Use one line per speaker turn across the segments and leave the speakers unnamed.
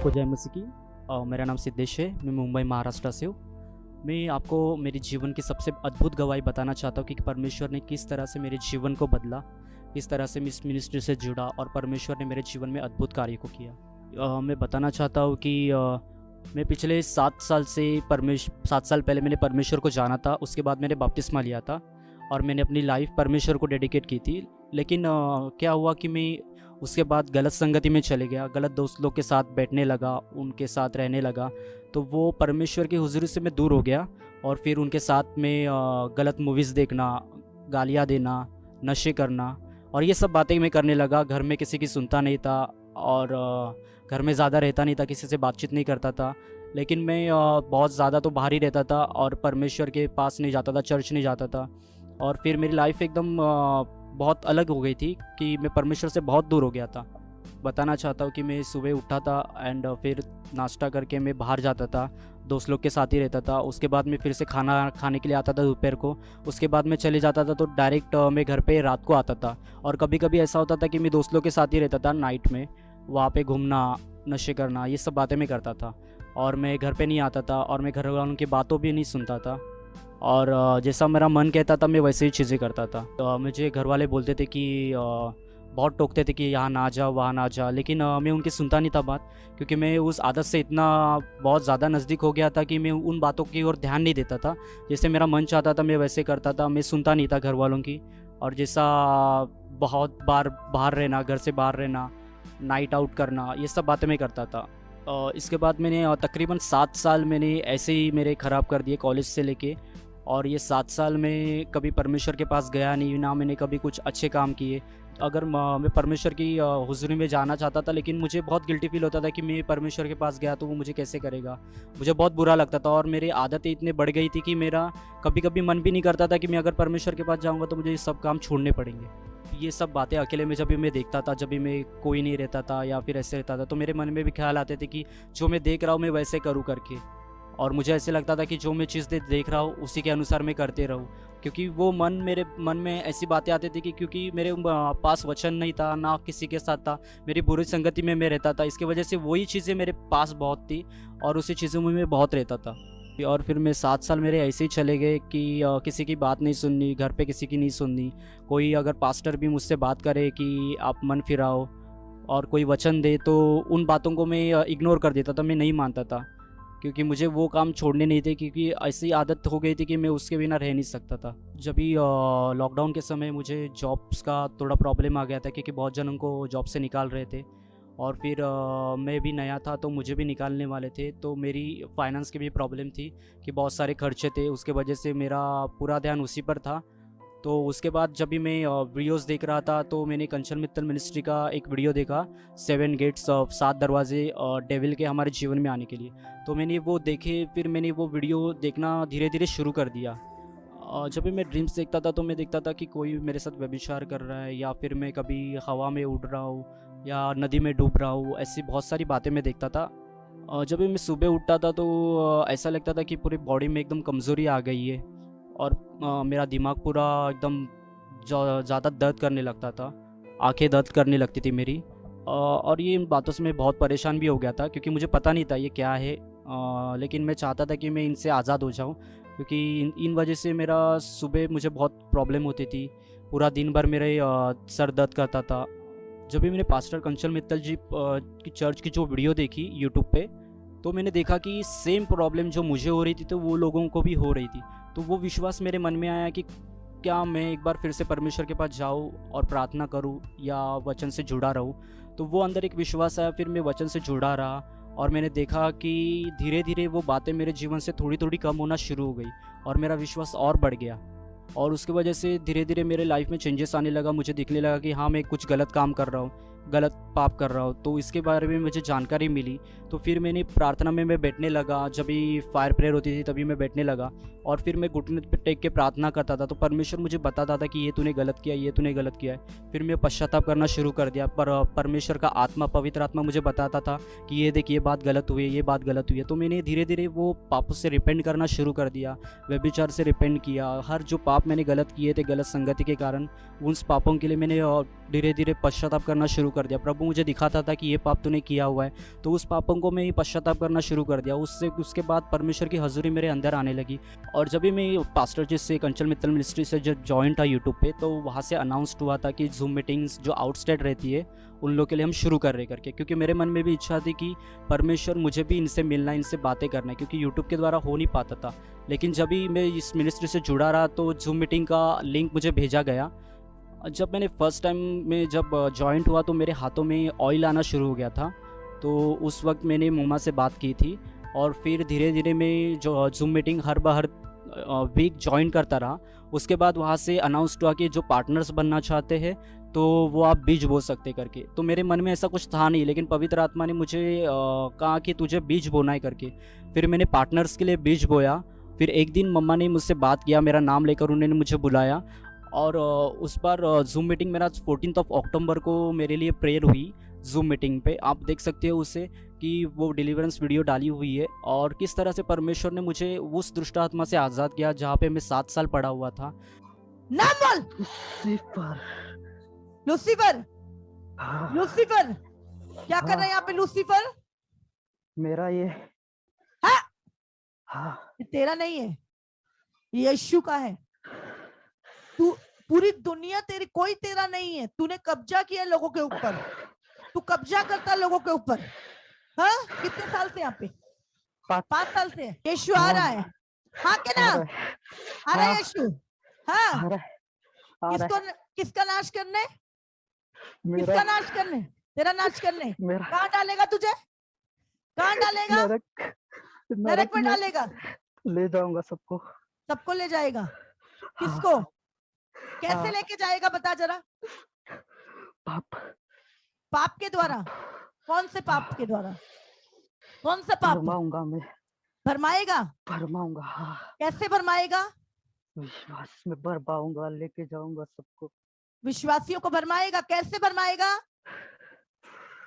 सबको जय मसीह की। मेरा नाम सिद्धेश है, मैं मुंबई महाराष्ट्र से हूँ। मैं आपको मेरे जीवन की सबसे अद्भुत गवाही बताना चाहता हूँ कि परमेश्वर ने किस तरह से मेरे जीवन को बदला, किस तरह से मैं इस मिनिस्ट्री से जुड़ा और परमेश्वर ने मेरे जीवन में अद्भुत कार्य को किया। मैं बताना चाहता हूँ कि मैं पिछले 7 साल पहले मैंने परमेश्वर को जाना था। उसके बाद मैंने बपतिस्मा लिया था और मैंने अपनी लाइफ परमेश्वर को डेडिकेट की थी। लेकिन क्या हुआ कि मैं उसके बाद गलत संगति में चले गया, गलत दोस्त लोग के साथ बैठने लगा, उनके साथ रहने लगा। तो वो परमेश्वर की हुजूरी से मैं दूर हो गया और फिर उनके साथ में गलत मूवीज़ देखना, गालियाँ देना, नशे करना और ये सब बातें मैं करने लगा। घर में किसी की सुनता नहीं था और घर में ज़्यादा रहता नहीं था, किसी से बातचीत नहीं करता था। लेकिन मैं बहुत ज़्यादा तो बाहर ही रहता था और परमेश्वर के पास नहीं जाता था, चर्च नहीं जाता था। और फिर मेरी लाइफ एकदम बहुत अलग हो गई थी कि मैं परमेश्वर से बहुत दूर हो गया था। बताना चाहता हूँ कि मैं सुबह उठा था एंड फिर नाश्ता करके मैं बाहर जाता था, दोस्त लोग के साथ ही रहता था। उसके बाद मैं फिर से खाना खाने के लिए आता था दोपहर को। उसके बाद मैं चले जाता था तो डायरेक्ट मैं घर पे रात को आता था। और कभी कभी ऐसा होता था कि मैं दोस्त लोग के साथ ही रहता था नाइट में, वहाँ पे घूमना, नशे करना, ये सब बातें मैं करता था। और मैं घर पे नहीं आता था और मैं घर वालों की बातों भी नहीं सुनता था और जैसा मेरा मन कहता था मैं वैसे ही चीज़ें करता था। तो मुझे घर वाले बोलते थे कि बहुत टोकते थे कि यहाँ ना जा, वहाँ ना जा, लेकिन मैं उनकी सुनता नहीं था बात, क्योंकि मैं उस आदत से इतना बहुत ज़्यादा नज़दीक हो गया था कि मैं उन बातों की ओर ध्यान नहीं देता था। जैसे मेरा मन चाहता था मैं वैसे करता था, मैं सुनता नहीं था घर वालों की। और जैसा बहुत बार बाहर रहना, घर से बाहर रहना, नाइट आउट करना, ये सब बातें मैं करता था। इसके बाद मैंने तकरीबन 7 साल मैंने ऐसे ही मेरे ख़राब कर दिए कॉलेज से लेके। और ये 7 साल में कभी परमेश्वर के पास गया नहीं, ना मैंने कभी कुछ अच्छे काम किए। अगर मैं परमेश्वर की हुज़ूरी में जाना चाहता था, लेकिन मुझे बहुत गिल्टी फ़ील होता था कि मैं परमेश्वर के पास गया तो वो मुझे कैसे करेगा। मुझे बहुत बुरा लगता था और मेरी आदतें इतनी बढ़ गई थी कि मेरा कभी कभी मन भी नहीं करता था कि मैं अगर परमेश्वर के पास जाऊँगा तो मुझे ये सब काम छोड़ने पड़ेंगे। ये सब बातें अकेले में जब भी मैं देखता था, जब भी मैं कोई नहीं रहता था या फिर ऐसे रहता था, तो मेरे मन में भी ख्याल आते थे कि जो मैं देख रहा हूँ मैं वैसे करूँ करके। और मुझे ऐसे लगता था कि जो मैं चीज़ देख रहा हूँ उसी के अनुसार मैं करते रहूँ, क्योंकि वो मेरे मन में ऐसी बातें आती थी कि क्योंकि मेरे पास वचन नहीं था, ना किसी के साथ था, मेरी बुरी संगति में मैं रहता था। इसकी वजह से वही चीज़ें मेरे पास बहुत थी और उसी चीज़ों में मैं बहुत रहता था। और फिर मैं 7 साल मेरे ऐसे ही चले गए कि किसी की बात नहीं सुननी, घर पे किसी की नहीं सुननी। कोई अगर पास्टर भी मुझसे बात करे कि आप मन फिराओ और कोई वचन दे तो उन बातों को मैं इग्नोर कर देता था, मैं नहीं मानता था, क्योंकि मुझे वो काम छोड़ने नहीं थे, क्योंकि ऐसी आदत हो गई थी कि मैं उसके बिना रह नहीं सकता था। जब भी लॉकडाउन के समय मुझे जॉब्स का थोड़ा प्रॉब्लम आ गया था, क्योंकि बहुत जनों को जॉब से निकाल रहे थे और फिर मैं भी नया था तो मुझे भी निकालने वाले थे। तो मेरी फाइनेंस की भी प्रॉब्लम थी कि बहुत सारे खर्चे थे, उसके वजह से मेरा पूरा ध्यान उसी पर था। तो उसके बाद जब भी मैं वीडियोस देख रहा था तो मैंने कंचन मित्तल मिनिस्ट्री का एक वीडियो देखा, 7 गेट्स, 7 दरवाजे डेविल के हमारे जीवन में आने के लिए। तो मैंने वो देखे, फिर मैंने वो वीडियो देखना धीरे धीरे शुरू कर दिया। जब भी मैं ड्रीम्स देखता था तो मैं देखता था कि कोई मेरे साथ व्यभिचार कर रहा है, या फिर मैं कभी हवा में उड़ रहा हूँ या नदी में डूब रहा हूँ, ऐसी बहुत सारी बातें मैं देखता था। जब भी मैं सुबह उठता था तो ऐसा लगता था कि पूरी बॉडी में एकदम कमज़ोरी आ गई है और मेरा दिमाग पूरा एकदम ज़्यादा दर्द करने लगता था, आंखें दर्द करने लगती थी मेरी। और ये इन बातों से मैं बहुत परेशान भी हो गया था, क्योंकि मुझे पता नहीं था ये क्या है। लेकिन मैं चाहता था कि मैं इनसे आज़ाद हो जाऊं, क्योंकि इन वजह से मेरा सुबह मुझे बहुत प्रॉब्लम होती थी, पूरा दिन भर मेरे सर दर्द करता था। जब भी मैंने पास्टर कंचन मित्तल जी की चर्च की जो वीडियो देखी यूट्यूब पे, तो मैंने देखा कि सेम प्रॉब्लम जो मुझे हो रही थी तो वो लोगों को भी हो रही थी। तो वो विश्वास मेरे मन में आया कि क्या मैं एक बार फिर से परमेश्वर के पास जाऊँ और प्रार्थना करूँ या वचन से जुड़ा रहूँ। तो वो अंदर एक विश्वास आया, फिर मैं वचन से जुड़ा रहा और मैंने देखा कि धीरे धीरे वो बातें मेरे जीवन से थोड़ी थोड़ी कम होना शुरू हो गई और मेरा विश्वास और बढ़ गया। और उसकी वजह से धीरे धीरे मेरे लाइफ में चेंजेस आने लगा। मुझे दिखने लगा कि हाँ, मैं कुछ गलत काम कर रहा हूँ, गलत पाप कर रहा हूँ। तो इसके बारे में मुझे जानकारी मिली, तो फिर मैंने प्रार्थना में मैं बैठने लगा। जब भी फायर प्रेयर होती थी तभी मैं बैठने लगा और फिर मैं घुटने पे टेक के प्रार्थना करता था। तो परमेश्वर मुझे बताता था कि ये तूने गलत किया, ये तूने गलत किया है। फिर मैं पश्चाताप करना शुरू कर दिया। पर परमेश्वर का आत्मा, पवित्र आत्मा मुझे बताता था कि ये देख, ये बात गलत हुई है, ये बात गलत हुई है। तो मैंने धीरे धीरे वो पापों से रिपेंट करना शुरू कर दिया, व्यभिचार से रिपेंट किया। हर जो पाप मैंने गलत किए थे गलत संगति के कारण, उन पापों के लिए मैंने धीरे धीरे पश्चाताप करना शुरू कर दिया। प्रभु मुझे दिखाता था कि ये पाप तूने किया हुआ है, तो उस पापों को मैं पश्चाताप करना शुरू कर दिया। उसके बाद परमेश्वर की हजूरी मेरे अंदर आने लगी। और जब भी मैं पास्टर जी से, कंचन मित्तल मिनिस्ट्री से जब जॉइंट था यूट्यूब पे, तो वहाँ से अनाउंसड हुआ था कि जूम मीटिंग्स जो आउटस्टेट रहती है उन लोगों के लिए हम शुरू कर रहे करके, क्योंकि मेरे मन में भी इच्छा थी कि परमेश्वर मुझे भी इनसे मिलना, इनसे बातें करना है, क्योंकि यूट्यूब के द्वारा हो नहीं पाता था। लेकिन जब भी मैं इस मिनिस्ट्री से जुड़ा रहा तो जूम मीटिंग का लिंक मुझे भेजा गया। जब मैंने फर्स्ट टाइम में जब जॉइंट हुआ तो मेरे हाथों में ऑयल आना शुरू हो गया था। तो उस वक्त मैंने मम्मा से बात की थी, और फिर धीरे धीरे मैं जो जूम मीटिंग हर वीक ज्वाइन करता रहा। उसके बाद वहाँ से अनाउंस हुआ कि जो पार्टनर्स बनना चाहते हैं तो वो आप बीज बो सकते करके। तो मेरे मन में ऐसा कुछ था नहीं, लेकिन पवित्र आत्मा ने मुझे कहा कि तुझे बीज बोना है करके। फिर मैंने पार्टनर्स के लिए बीज बोया। फिर एक दिन मम्मा ने मुझसे बात किया, मेरा नाम लेकर उन्होंने मुझे बुलाया, और उस बार जूम मीटिंग मेरा 14 अक्टूबर को मेरे लिए प्रेयर हुई जूम मीटिंग पे। आप देख सकते हो उसे कि वो डिलीवरेंस वीडियो डाली हुई है, और किस तरह से परमेश्वर ने मुझे उस दुष्ट आत्मा से आज़ाद किया जहाँ पे मैं 7 साल पड़ा हुआ था।
नाम बोल।
लूसीफर।
लूसीफर,
हाँ,
लूसीफर, क्या कर रहा है यहाँ पे लूसीफर?
मेरा ये
हाँ?
हाँ,
ये तेरा नहीं है, ये यीशु का है। तू, पूरी दुनिया तेरी, कोई तेरा नहीं है। तूने कब्जा किया लोगों के ऊपर, तू कब्जा करता लोगों के ऊपर। हाँ, कितने साल से यहाँ पे? 5 साल से। यीशु आ रहा है, हाँ के ना? आ रहा है यीशु। हाँ,
आ रहा है।
किसका नाश करने?
मेरा
किसका नाश करने? तेरा नाश करने।
मेरा
कहाँ डालेगा तुझे? कहाँ डालेगा? नरक में डालेगा।
ले जाऊंगा सबको।
सबको ले जाएगा। किसको? कैसे
हाँ।
लेके जाएगा बता जरा।
पाप।
पाप के द्वारा। कौन से पाप के द्वारा? कौन सा पाप?
भरमाऊंगा मैं।
भरमाएगा?
भरमाऊंगा। हाँ,
कैसे भरमाएगा?
विश्वास में भरमाऊंगा, लेके जाऊंगा सबको।
विश्वासियों को भरमाएगा। कैसे भरमाएगा?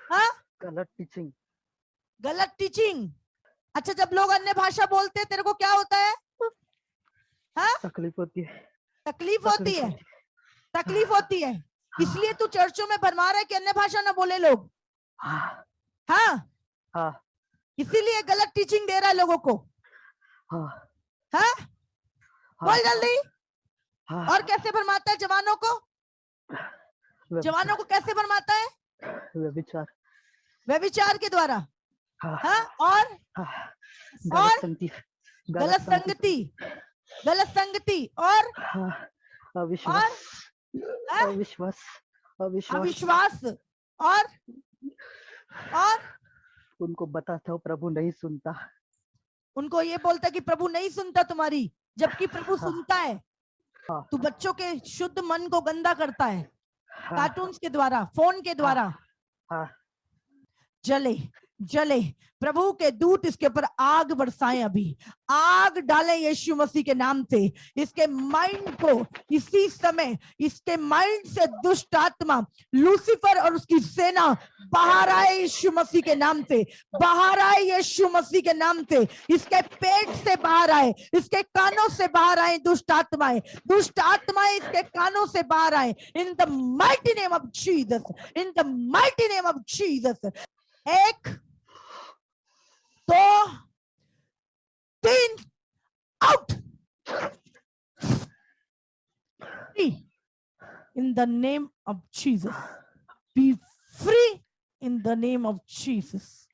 हाँ,
गलत टीचिंग।
गलत टीचिंग। अच्छा, जब लोग अन्य भाषा बोलते हैं तेरे को क्या होता है? हाँ,
तकलीफ होती है।
तकलीफ होती है। तकलीफ होती है, इसलिए तू चर्चों में भरमा रहा है कि अन्य भाषा ना बोले लोग।
हाँ,
हाँ,
हाँ,
इसीलिए गलत टीचिंग दे रहा है लोगों को।
हाँ,
हाँ, बोल जल्दी।
हाँ।
और कैसे भरमाता है जवानों को? जवानों को कैसे भरमाता है?
व्यभिचार।
व्यभिचार के द्वारा।
हाँ,
हाँ, और
हाँ,
और
संगति।
गलत संगति, गलत संगति, और
हाँ, अविश्वास।
हाँ?
अविश्वास। अविश्वास।
अविश्वास, और
उनको बताता हूँ प्रभु नहीं सुनता।
उनको ये बोलता है कि प्रभु नहीं सुनता तुम्हारी, जबकि प्रभु
हाँ।
सुनता है।
हाँ।
तू बच्चों के शुद्ध मन को गंदा करता है,
हाँ,
कार्टून्स के द्वारा, फोन के द्वारा।
हाँ,
जले जले, प्रभु के दूत इसके ऊपर आग बरसाएं, अभी आग डालें यीशु मसीह के नाम से। इसके माइंड को इसी समय, इसके माइंड से दुष्ट आत्मा लूसीफर और उसकी सेना बाहर आए यीशु मसीह के नाम से। बाहर आए यीशु मसीह के नाम से। इसके पेट से बाहर आए, इसके कानों से बाहर आए दुष्ट आत्माएं। दुष्ट आत्माएं इसके कानों से बाहर आए। In the mighty name of Jesus, in the mighty name of Jesus. 1 2 3, out. In the name of Jesus, be free in the name of Jesus.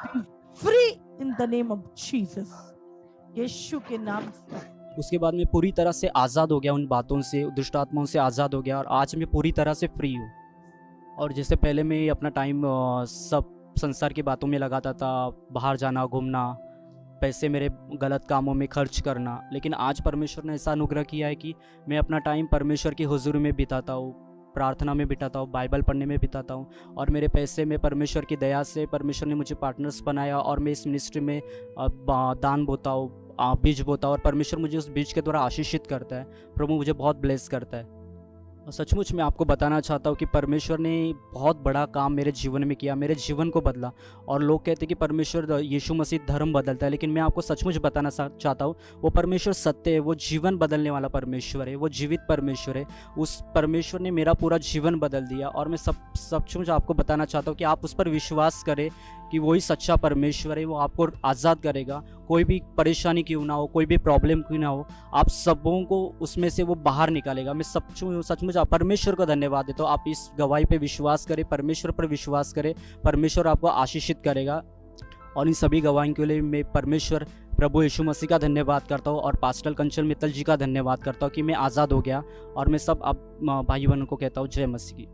Be free in the name of Jesus. यीशु के नाम से।
उसके बाद मैं पूरी तरह से आज़ाद हो गया, उन बातों से, दुष्ट आत्माओं से आज़ाद हो गया, और आज मैं पूरी तरह से फ्री हूँ। और जैसे पहले मैं अपना टाइम सब संसार की बातों में लगाता था, बाहर जाना, घूमना, पैसे मेरे गलत कामों में खर्च करना, लेकिन आज परमेश्वर ने ऐसा अनुग्रह किया है कि मैं अपना टाइम परमेश्वर की हुजूरी में बिताता हूँ, प्रार्थना में बिताता हूँ, बाइबल पढ़ने में बिताता हूँ। और मेरे पैसे में परमेश्वर की दया से परमेश्वर ने मुझे पार्टनर्स बनाया, और मैं इस मिनिस्ट्री में दान बोता हूँ, बीज बोता हूँ, और परमेश्वर मुझे उस बीज के द्वारा आशीषित करता है। प्रभु मुझे बहुत ब्लेस करता है। सचमुच मैं आपको बताना चाहता हूँ कि परमेश्वर ने बहुत बड़ा काम मेरे जीवन में किया, मेरे जीवन को बदला। और लोग कहते हैं कि परमेश्वर यीशु मसीह धर्म बदलता है, लेकिन मैं आपको सचमुच बताना चाहता हूँ वो परमेश्वर सत्य है, वो जीवन बदलने वाला परमेश्वर है, वो जीवित परमेश्वर है। उस परमेश्वर ने मेरा पूरा जीवन बदल दिया। और मैं सचमुच आपको बताना चाहता हूँ कि आप उस पर विश्वास करें कि वही सच्चा परमेश्वर है, वो आपको आज़ाद करेगा। कोई भी परेशानी क्यों ना हो, कोई भी प्रॉब्लम क्यों ना हो, आप सबों को उसमें से वो बाहर निकालेगा। मैं सचमुच आप परमेश्वर को धन्यवाद देता हूँ। आप इस गवाही पे विश्वास करें, परमेश्वर पर विश्वास करें, परमेश्वर आपको आशीषित करेगा। और इन सभी गवाहियों के लिए मैं परमेश्वर प्रभु यीशु मसीह का धन्यवाद करता हूँ और पास्टर कंचन मित्तल जी का धन्यवाद करता हूँ कि मैं आज़ाद हो गया। और मैं सब आप भाई बहनों को कहता हूँ जय मसीह की।